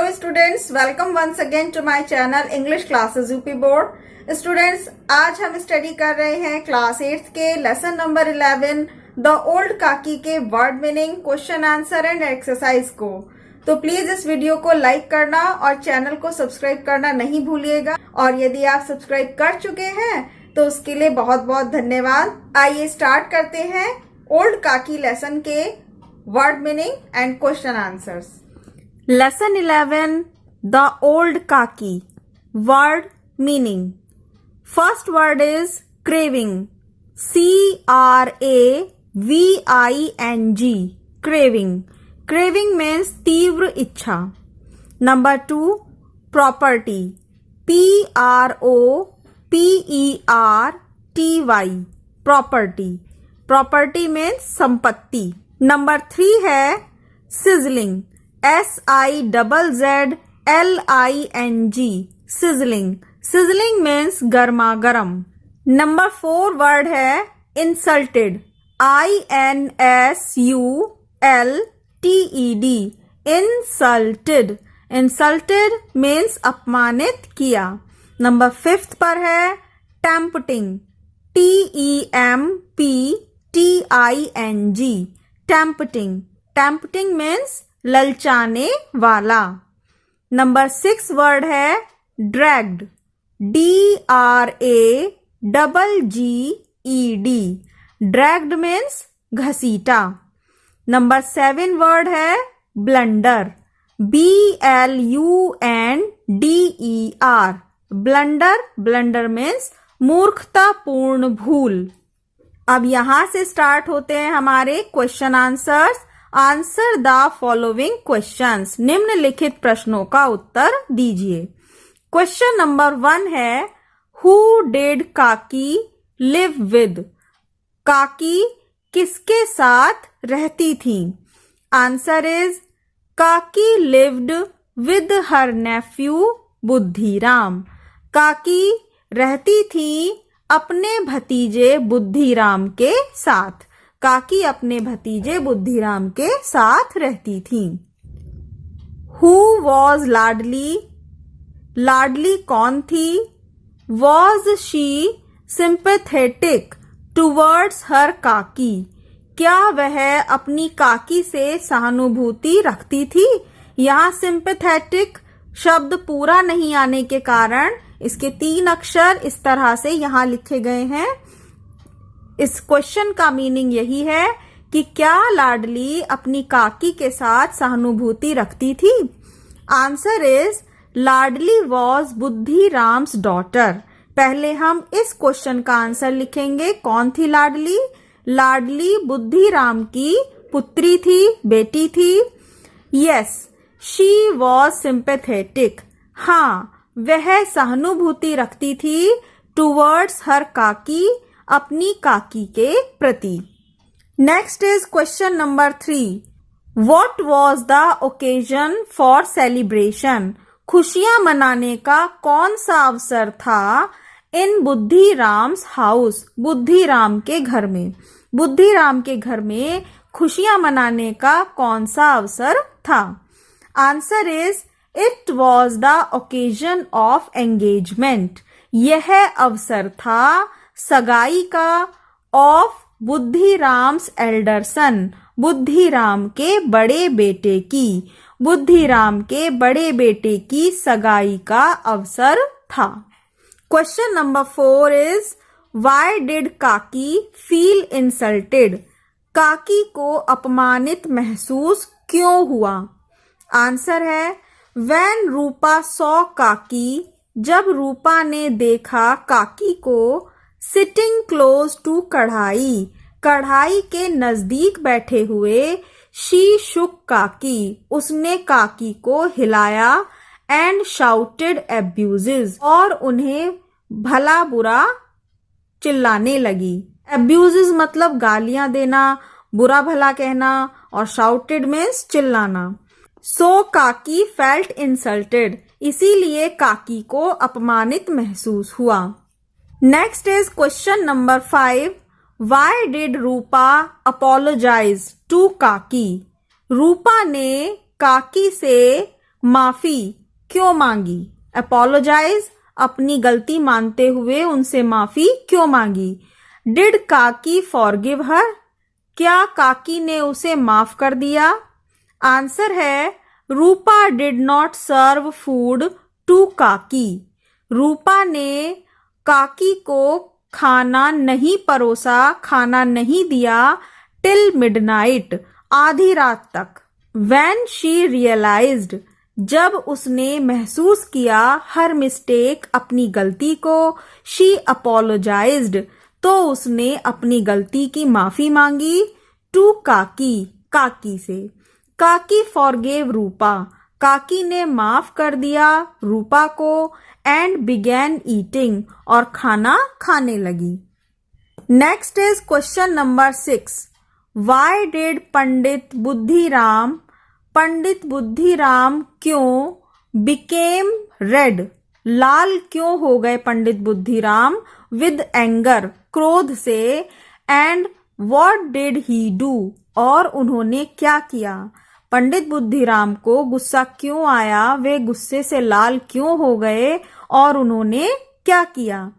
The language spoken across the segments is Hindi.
Hello students, welcome once again to my channel English classes UP board. Students, आज हम स्टडी कर रहे हैं क्लास 8 के लेसन नंबर 11 द ओल्ड काकी के word meaning, question answer and exercise को। तो प्लीज इस वीडियो को लाइक करना और चैनल को सब्सक्राइब करना नहीं भूलिएगा। और यदि आप सब्सक्राइब कर चुके हैं तो उसके लिए बहुत बहुत धन्यवाद। आइए स्टार्ट करते हैं ओल्ड काकी लेसन के word meaning and question answers. Lesson 11 The Old Kaki Word Meaning. First word is craving. C-R-A-V-I-N-G. Craving. Craving means तीव्र इच्छा. Number 2 property. P-R-O-P-E-R-T-Y. Property. Property means संपत्ति. Number 3 है sizzling. SIZZLING. Sizzling. Sizzling means गर्मा गर्म. Number 4 word है insulted. INSULTED. Insulted. Insulted means अपमानित किया. Number 5 पर है tempting. TEMPTING. Tempting. Tempting means ललचाने वाला. नंबर 6 वर्ड है dragged. DRAGGED. dragged means घसीटा. नंबर 7 वर्ड है blunder. BLUNDER. blunder. blunder means मूर्खतापूर्ण भूल. अब यहां से स्टार्ट होते हैं हमारे question answers. Answer the following questions. निम्नलिखित प्रश्नों का उत्तर दीजिए. क्वेश्चन नंबर 1 है हु डिड काकी लिव विद. काकी किसके साथ रहती थी. आंसर इज काकी lived with her nephew Buddhiram. काकी रहती थी अपने भतीजे बुद्धिराम के साथ. काकी अपने भतीजे बुद्धिराम के साथ रहती थी. हु वॉज लाडली. लाडली कौन थी. वॉज शी सिंपैथेटिक टुवर्ड्स हर काकी. क्या वह अपनी काकी से सहानुभूति रखती थी. यहाँ सिंपैथेटिक शब्द पूरा नहीं आने के कारण इसके 3 अक्षर इस तरह से यहाँ लिखे गए हैं. इस क्वेश्चन का मीनिंग यही है कि क्या लाडली अपनी काकी के साथ सहानुभूति रखती थी. Answer is Ladli was Buddhiram's daughter. पहले हम इस क्वेश्चन का आंसर लिखेंगे. कौन थी लाडली. लाडली बुद्धिराम की पुत्री थी, बेटी थी. Yes, she was sympathetic. हाँ, वह सहानुभूति रखती थी टुवर्ड्स हर काकी, अपनी काकी के प्रति. Next is question number 3. What was the occasion for celebration. खुशियां मनाने का कौन सा अवसर था इन बुद्धिराम्स हाउस. बुद्धिराम के घर में. बुद्धिराम के घर में खुशियां मनाने का कौन सा अवसर था. Answer is it was the occasion of engagement. यह अवसर था सगाई का. Of Buddhiram's elder son. Buddhiram के बड़े बेटे की. बुद्धिराम के बड़े बेटे की सगाई का अवसर था. Question number 4 is why did काकी फील इंसल्टेड. काकी को अपमानित महसूस क्यों हुआ. आंसर है व्हेन रूपा सॉ काकी. जब रूपा ने देखा काकी को सिटिंग क्लोज टू कढ़ाई. कढ़ाई के नजदीक बैठे हुए. शी शुक काकी. उसने काकी को हिलाया. And shouted abuses. और उन्हें भला बुरा चिल्लाने लगी. एब्यूजेस मतलब गालियां देना, बुरा भला कहना, और शाउटेड मीन्स चिल्लाना. सो काकी फेल्ट इंसल्टेड. इसीलिए काकी को अपमानित महसूस हुआ. Next is question number 5. Why did Rupa apologize to काकी. रूपा ने काकी से माफी क्यों मांगी? अपोलोजाइज, अपनी गलती मानते हुए उनसे माफी क्यों मांगी? डिड काकी फॉरगिव हर, क्या काकी ने उसे माफ कर दिया? आंसर है Rupa did not serve food to काकी, रूपा ने काकी को खाना नहीं परोसा, खाना नहीं दिया टिल मिडनाइट, आधी रात तक। When she realized, जब उसने महसूस किया हर मिस्टेक, अपनी गलती को, she apologized, तो उसने अपनी गलती की माफी मांगी to काकी, काकी से। काकी forgave रूपा, काकी ने माफ कर दिया रूपा को and began eating, और खाना खाने लगी। Next is question number 6. Why did पंडित बुद्धिराम क्यों became red, लाल क्यों हो गए पंडित बुद्धिराम with anger, क्रोध से, and what did he do, और उन्होंने क्या किया? पंडित बुद्धिराम को गुस्सा क्यों आया, वे गुस्से से लाल क्यों हो गए, और उन्होंने क्या किया?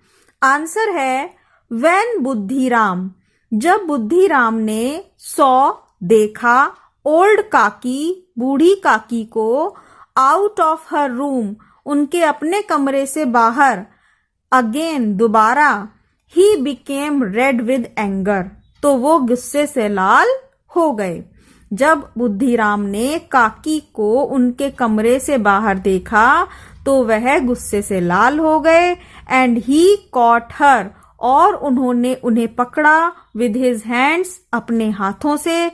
आंसर है when बुद्धिराम, जब बुद्धिराम ने सॉ देखा ओल्ड काकी, बूढ़ी काकी को आउट ऑफ हर रूम, उनके अपने कमरे से बाहर, अगेन दोबारा, he became read with anger, तो वो गुस्से से लाल हो गए। जब बुद्धिराम ने काकी को उनके कमरे से बाहर देखा तो वह गुस्से से लाल हो गए एंड ही कॉट हर, और उन्होंने उन्हें पकड़ा विद हिज हैंड्स, अपने हाथों से,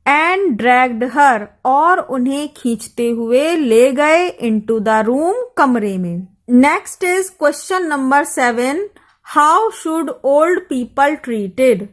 एंड ड्रैग्ड हर, और उन्हें खींचते हुए ले गए इनटू द रूम, कमरे में। Next is question number 7. How should old people treated,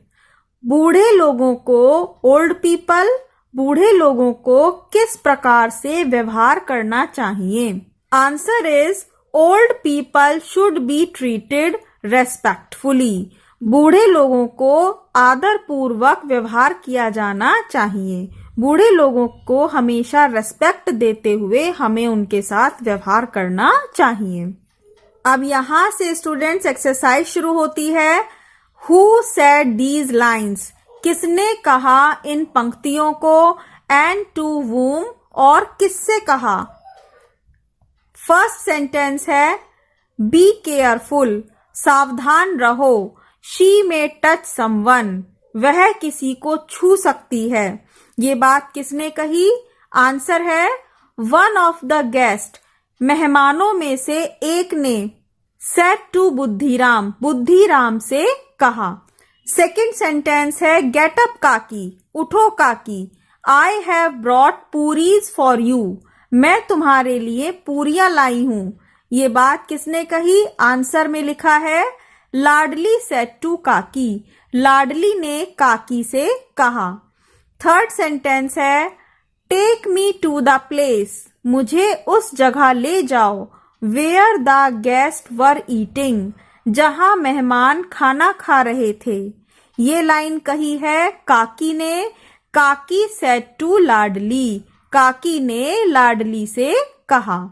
बूढ़े लोगों को, ओल्ड पीपल, बूढ़े लोगों को किस प्रकार से व्यवहार करना चाहिए? Answer is old people should be treated respectfully, बूढ़े लोगों को आदर पूर्वक व्यवहार किया जाना चाहिए। बूढ़े लोगों को हमेशा रेस्पेक्ट देते हुए हमें उनके साथ व्यवहार करना चाहिए। अब यहाँ से स्टूडेंट्स एक्सरसाइज शुरू होती है। हु सेड दीज लाइन्स, किसने कहा इन पंक्तियों को, एंड टू वूम, और किससे कहा? फर्स्ट सेंटेंस है बी केयरफुल, सावधान रहो, शी मे टच समवन, वह किसी को छू सकती है। ये बात किसने कही? आंसर है वन ऑफ द गेस्ट, मेहमानों में से एक ने, सेड टू बुद्धिराम, बुद्धिराम से कहा। सेकंड सेंटेंस है गेट अप काकी, उठो काकी, I have brought puris for you, मैं तुम्हारे लिए पूरियां लाई हूं। ये बात किसने कही? आंसर में लिखा है लाडली सेड टू काकी, लाडली ने काकी से कहा। थर्ड सेंटेंस है take me to the place, मुझे उस जगह ले जाओ, where the guest were eating, जहां मेहमान खाना खा रहे थे। ये लाइन कही है काकी ने, काकी सेड टू लाडली, काकी ने लाडली से कहा।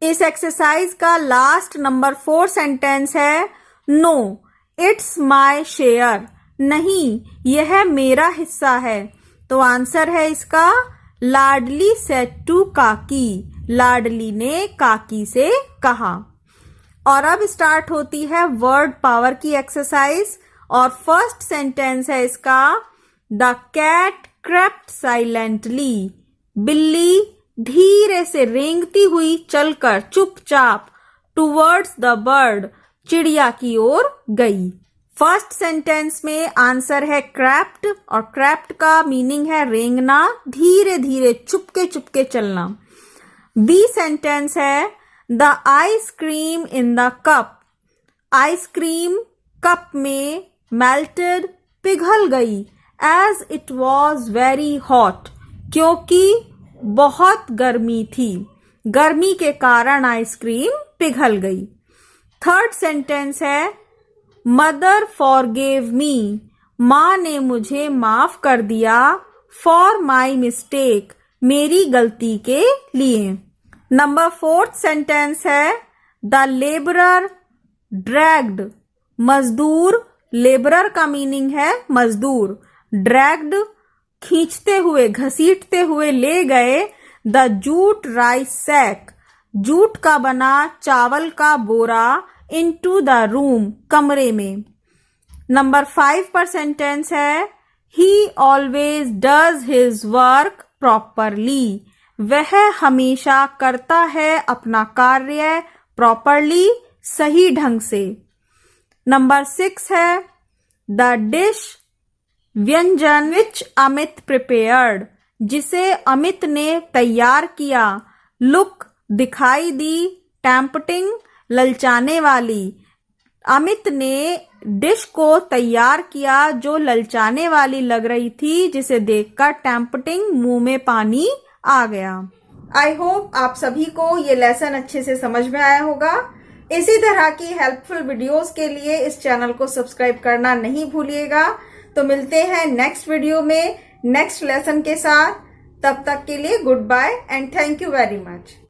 इस एक्सरसाइज का लास्ट नंबर 4 सेंटेंस है नो इट्स माय शेयर, नहीं यह मेरा हिस्सा है। तो आंसर है इसका लाडली सेड टू काकी, लाडली ने काकी से कहा। और अब स्टार्ट होती है वर्ड पावर की एक्सरसाइज, और फर्स्ट सेंटेंस है इसका द कैट क्रेप्ट साइलेंटली, बिल्ली धीरे से रेंगती हुई चलकर चुपचाप टुवर्ड्स द बर्ड, चिड़िया की ओर गई। फर्स्ट सेंटेंस में आंसर है क्रैप्ट, और क्रैप्ट का मीनिंग है रेंगना, धीरे धीरे चुपके चुपके चलना। बी सेंटेंस है the ice cream in the cup, ice cream cup में मेल्टेड, पिघल गई, as it was very hot, क्योंकि बहुत गर्मी थी, गर्मी के कारण आइसक्रीम पिघल गई। थर्ड सेंटेंस है मदर फॉरगेव मी, माँ ने मुझे माफ कर दिया, फॉर माई मिस्टेक, मेरी गलती के लिए। नंबर 4th सेंटेंस है द लेबरर ड्रैग्ड। मजदूर, लेबरर का मीनिंग है मजदूर, ड्रैग्ड खींचते हुए, घसीटते हुए ले गए the jute rice sack, jute का बना चावल का बोरा इनटू द रूम, कमरे में। नंबर 5 पर सेंटेंस है ही always does his work properly. वह हमेशा करता है अपना कार्य प्रॉपरली, सही ढंग से। नंबर 6 है द डिश व्यंजन विच अमित प्रिपेयर्ड, जिसे अमित ने तैयार किया। लुक दिखाई दी, टेम्पटिंग ललचाने वाली। अमित ने डिश को तैयार किया जो ललचाने वाली लग रही थी, जिसे देखकर टेम्पटिंग मुंह में पानी आ गया। आई होप आप सभी को ये लेसन अच्छे से समझ में आया होगा। इसी तरह की हेल्पफुल वीडियोस के लिए इस चैनल को सब्सक्राइब करना नहीं भूलिएगा। तो मिलते हैं नेक्स्ट वीडियो में नेक्स्ट लेसन के साथ। तब तक के लिए goodbye and thank you very much.